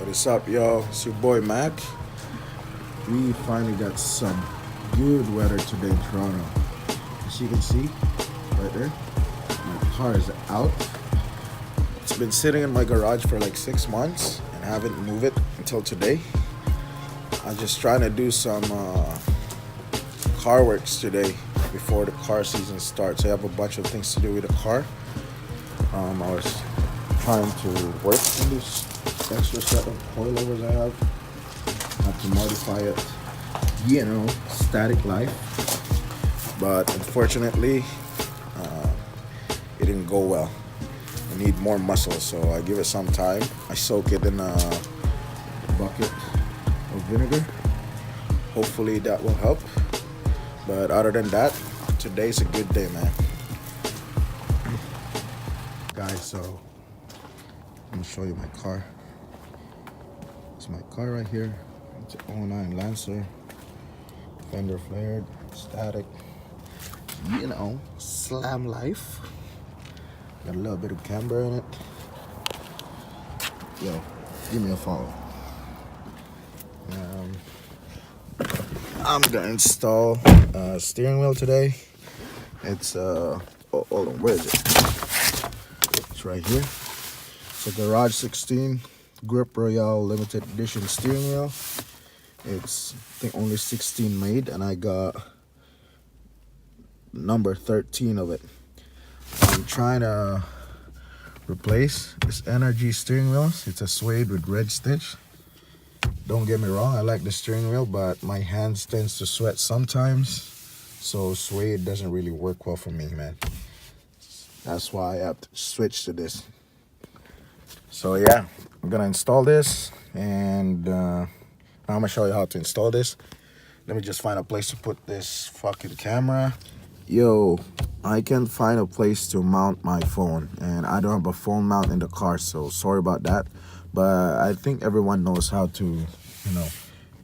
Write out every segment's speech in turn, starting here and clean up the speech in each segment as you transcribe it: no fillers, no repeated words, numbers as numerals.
What's up, y'all? It's your boy Mac. We finally got some good weather today in Toronto. As you can see, right there, my car is out. It's been sitting in my garage for like 6 months and I haven't moved it until today. I'm just trying to do some car works today before the car season starts. I have a bunch of things to do with the car. I was trying to work on this extra set of coilovers I have to modify it, static life. But unfortunately, it didn't go well. I need more muscle, so I give it some time. I soak it in a bucket of vinegar. Hopefully that will help. But other than that, today's a good day, man. Guys, so I'm gonna show you my car. It's my car right here. It's an 09 Lancer, fender flared, static, slam life. Got a little bit of camber in it. Yo, give me a follow. I'm gonna install a steering wheel today. It's hold on, where is it? It's right here. It's a garage16 Griproyal limited edition steering wheel. It's, I think, only 16 made, and I got number 13 of it. I'm trying to replace this energy steering wheel. It's a suede with red stitch. Don't get me wrong, I like the steering wheel, but my hands tends to sweat sometimes, so suede doesn't really work well for me, man. That's why I have to switch to this. So yeah, I'm gonna install this, and now I'm gonna show you how to install this. Let me just find a place to put this fucking camera. Yo, I can't find a place to mount my phone, and I don't have a phone mount in the car, so sorry about that. But I think everyone knows how to,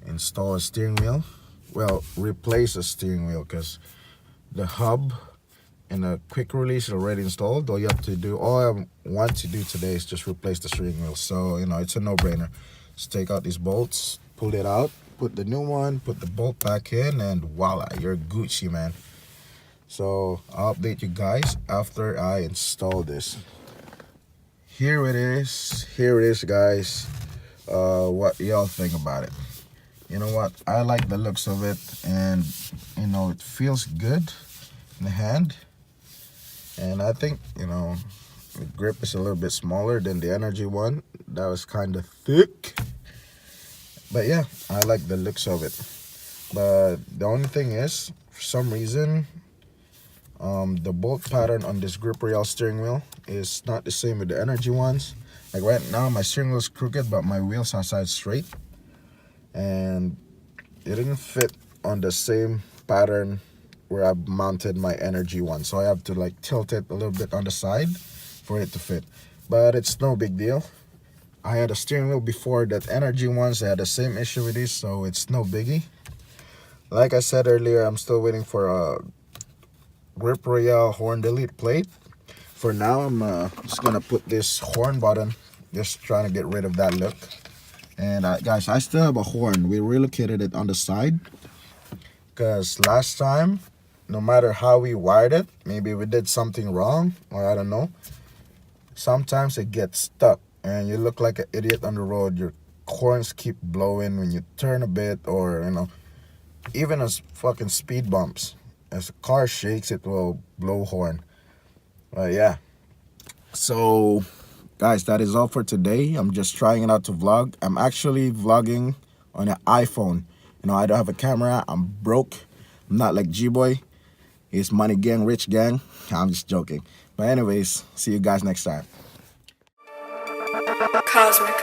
install a steering wheel. Well, replace a steering wheel, because the hub and a quick release is already installed. All I want to do today is just replace the steering wheel. So, it's a no-brainer. Just take out these bolts, pull it out, put the new one, put the bolt back in, and voila, you're Gucci, man. So I'll update you guys after I install this. Here it is, guys. What y'all think about it? You know what? I like the looks of it, and it feels good in the hand. And I think, the grip is a little bit smaller than the energy one. That was kind of thick. But yeah, I like the looks of it. But the only thing is, for some reason, the bolt pattern on this Griproyal steering wheel is not the same with the energy ones. Like right now, my steering wheel is crooked, but my wheels are side straight. And it didn't fit on the same pattern where I mounted my energy one, so I have to tilt it a little bit on the side for it to fit. But it's no big deal. I had a steering wheel before that energy ones. I had the same issue with this, so it's no biggie. Like I said earlier, I'm still waiting for a Griproyal horn delete plate. For now, I'm just gonna put this horn button, just trying to get rid of that look. And guys, I still have a horn. We relocated it on the side because last time, no matter how we wired it, maybe we did something wrong, or I don't know, sometimes it gets stuck and you look like an idiot on the road. Your horns keep blowing when you turn a bit, or even as fucking speed bumps. As the car shakes, it will blow horn. But yeah, so guys, that is all for today. I'm just trying it out to vlog. I'm actually vlogging on an iPhone. I don't have a camera. I'm broke. I'm not like G-Boy. It's money gang, rich gang. I'm just joking. But anyways, see you guys next time. Cosmic.